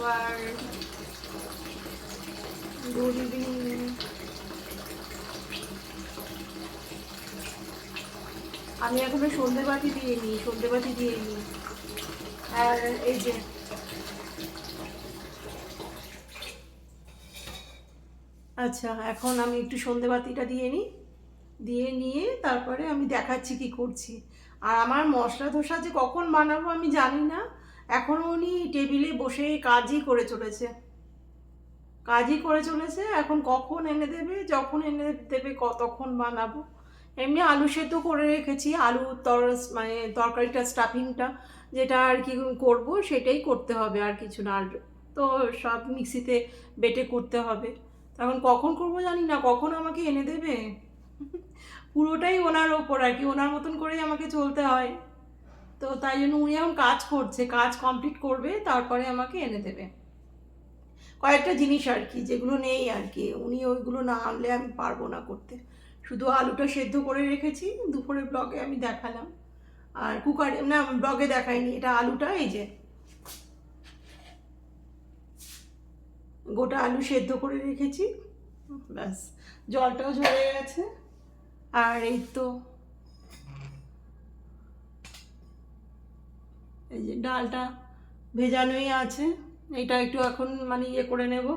আবার good evening. আমি এখনো সন্ধেবাতি দিইনি। আর এই যে আচ্ছা, এখন আমি একটু সন্ধেবাতিটা দিয়ে নিয়ে তারপরে আমি দেখাচ্ছি কি করছি। আর আমার মশলা ধোসা যে কখন বানাবো আমি জানি না। এখনও উনি টেবিলে বসে কাজই করে চলেছে। এখন কখন এনে দেবে, যখন এনে দেবে তখন বানাবো। এমনি আলু সেদ্ধ করে রেখেছি, মানে তরকারিটা স্টাফিংটা যেটা আর কি করব সেটাই করতে হবে, আর কিছু না। আর তো সব মিক্সিতে বেটে করতে হবে। তখন কখন করব জানি না, কখন আমাকে এনে দেবে। পুরোটাই ওনার ওপর আর কি, ওনার মতন করেই আমাকে চলতে হয়। তো তাই জন্য উনি এখন কাজ কমপ্লিট করবে, তারপরে আমাকে এনে দেবে কয়েকটা জিনিস আর কি, যেগুলো নেই আর কি। উনি ওইগুলো না আনলে আমি পারবো না করতে। শুধু আলুটা সেদ্ধ করে রেখেছি, দুপুরের ব্লগে আমি দেখালাম। আর কুকারে না, ব্লগে দেখাইনি। এটা আলুটা, এই যে গোটা আলু সেদ্ধ করে রেখেছি, ব্যাস। জলটাও ঝরে গেছে। আর এই তো এই যে ডালটা ভেজানোই আছে। এটা একটু এখন মানে ইয়ে করে নেব,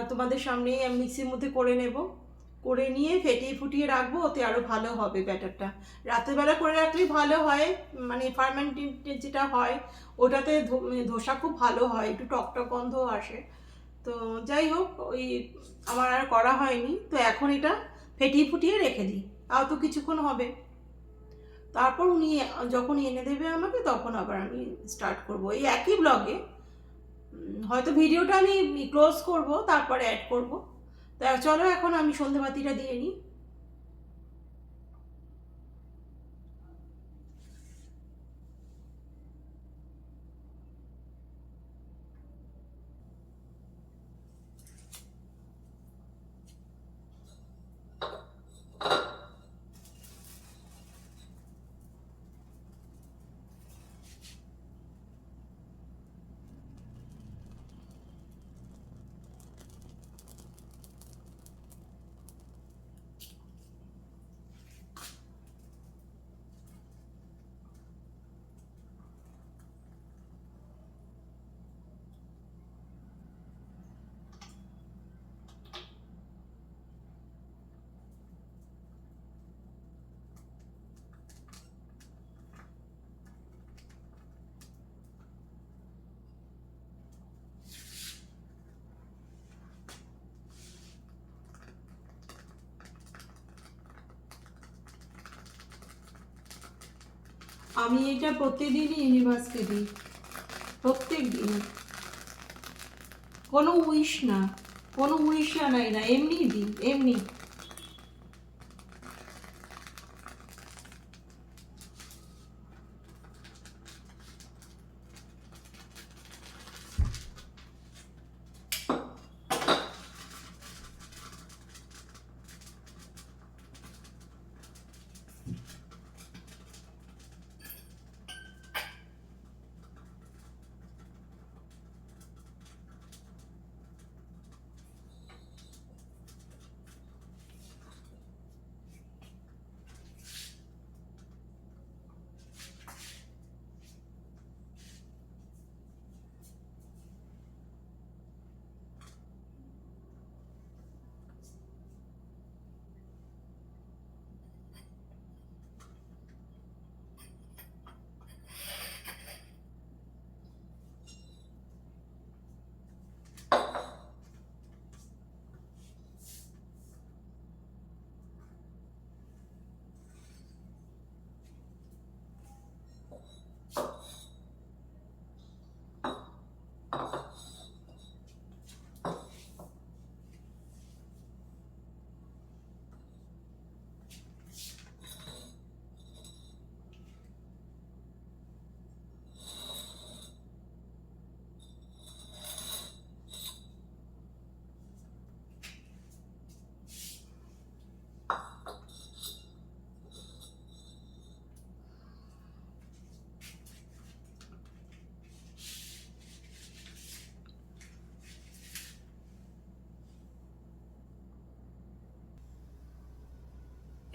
তোমাদের সামনেই আমি মিক্সির মধ্যে করে নেব। করে নিয়ে ফেটিয়ে ফুটিয়ে রাখবো, ওতে আরও ভালো হবে ব্যাটারটা। রাত্রেবেলা করে রাখলেই ভালো হয়, মানে ফার্মেন্টেড যেটা হয় ওটাতে ধোসা খুব ভালো হয়, একটু টকটক গন্ধ আসে। তো যাই হোক, ওই আমার আর করা হয়নি। তো এখন এটা ফেটিয়ে ফুটিয়ে রেখে দিই, তাও তো কিছুক্ষণ হবে। তারপর উনি যখন এনে দেবে আমাকে, তখন আবার আমি স্টার্ট করব এই একই ব্লগে। হয়তো ভিডিওটা আমি ক্লোজ করব, তারপরে অ্যাড করব। তা চলো এখন আমি সন্ধেবাতিটা দিয়ে নিই। আমি এটা প্রত্যেকদিনই ইউনিভার্সকে দিই, প্রত্যেক দিন। কোনো উইশ না, কোনো উইশ নাই, না এমনি দিই, এমনি।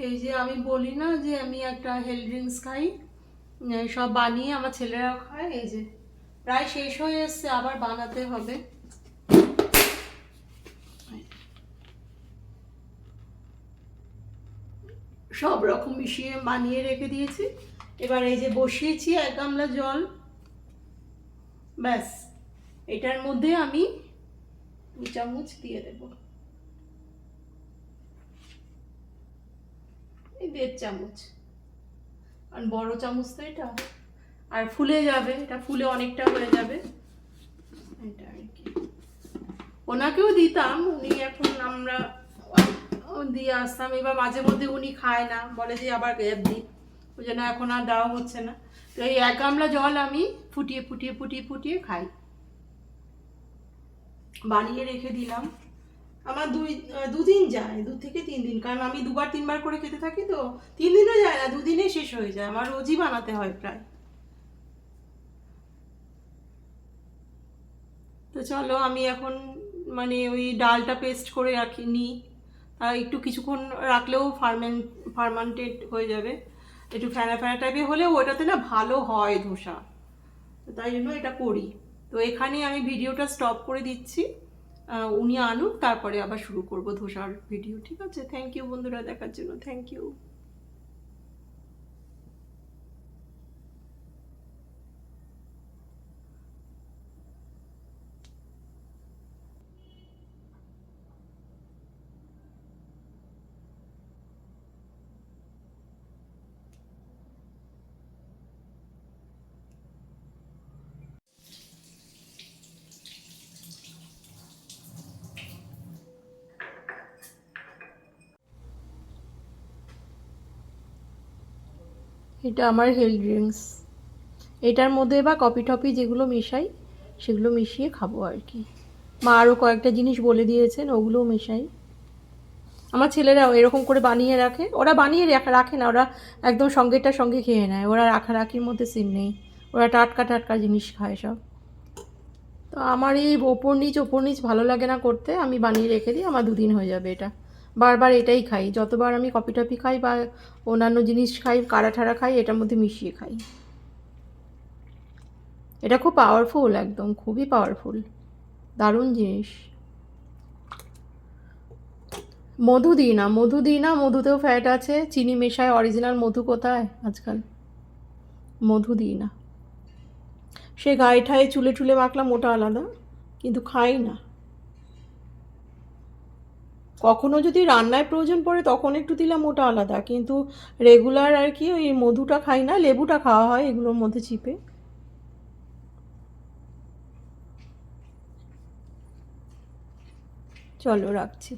এই যে আমি বলি না যে আমি একটা হেলথ ড্রিঙ্কস খাই, সব বানিয়ে আমার ছেলেরাও খায়। এই যে প্রায় শেষ হয়ে এসছে, আবার বানাতে হবে। সব রকম মিশিয়ে বানিয়ে রেখে দিয়েছি। এবার এই যে বসিয়েছি 1 গামলা জল, ব্যাস এটার মধ্যে আমি 2 চামচ দিয়ে দেব, এই 1.5 চামচ, আর বড় চামচ তো এটা, আর ফুলে যাবে, এটা ফুলে অনেকটা হয়ে যাবে এটা আর কি। ওনাকেও দিতাম, উনি এখন আমরা দিয়ে আসতাম, এবার মাঝে মধ্যে উনি খায় না, বলে যে আবার গ্যাপ দিই, ওই জন্য এখন আর দেওয়া হচ্ছে না। তো এই 1 গামলা জল আমি ফুটিয়ে ফুটিয়ে ফুটিয়ে ফুটিয়ে খাই, বানিয়ে রেখে দিলাম। আমার দুদিন যায়, 2 থেকে 3 দিন, কারণ আমি 2বার 3বার করে খেতে থাকি, তো 3 দিনও যায় না, 2 দিনে শেষ হয়ে যায়, আমার রোজই বানাতে হয় প্রায়। তো চলো আমি এখন মানে ওই ডালটা পেস্ট করে নিই, আর একটু কিছুক্ষণ রাখলেও ফার্মান্টেড হয়ে যাবে, একটু ফেনা ফেনা টাইপের হলে ওটাতে না ভালো হয় ধোসা, তো তাই জন্য এটা করি। তো এখানে আমি ভিডিওটা স্টপ করে দিচ্ছি, উনি আনুক, তারপরে আবার শুরু করব ধোসার ভিডিও, ঠিক আছে? থ্যাংক ইউ বন্ধুরা দেখার জন্য, থ্যাংক ইউ। এটা আমার হেলথ ড্রিঙ্কস, এটার মধ্যে বা কফি টফি যেগুলো মেশাই সেগুলো মিশিয়ে খাবো আর কি। মা আরও কয়েকটা জিনিস বলে দিয়েছেন, ওগুলোও মেশাই। আমার ছেলেরাও এরকম করে বানিয়ে রাখে, ওরা বানিয়ে রাখে না, ওরা একদম সঙ্গেটা সঙ্গে খেয়ে নেয়, ওরা রাখারাখির মধ্যে সিন নেই, ওরা টাটকা টাটকা জিনিস খায় সব। তো আমার এই ওপর নিচ ভালো লাগে না করতে, আমি বানিয়ে রেখে দিই, আমার 2 দিন হয়ে যাবে এটা। বারবার এটাই খাই, যতবার আমি কফি টফি খাই বা অন্যান্য জিনিস খাই, কাড়া ঠাড়া খাই, এটার মধ্যে মিশিয়ে খাই। এটা খুব পাওয়ারফুল, একদম খুবই পাওয়ারফুল, দারুণ জিনিস। মধু দিই না, মধু দিই না, মধুতেও ফ্যাট আছে, চিনি মেশায়, অরিজিনাল মধু কোথায় আজকাল, মধু দিই না। সে গায়ে ঠায়ে চুলে টুলে মাখলাম, ওটা আলাদা, কিন্তু খাই না। কখনো যদি রান্নায় প্রয়োজন পড়ে তখন একটু দিলাম, ওটা আলাদা, কিন্তু রেগুলার আর কি ওই মধুটা খাই না, লেবুটা খাওয়া হয় এগুলোর মধ্যে চিপে। চলো রাখছি।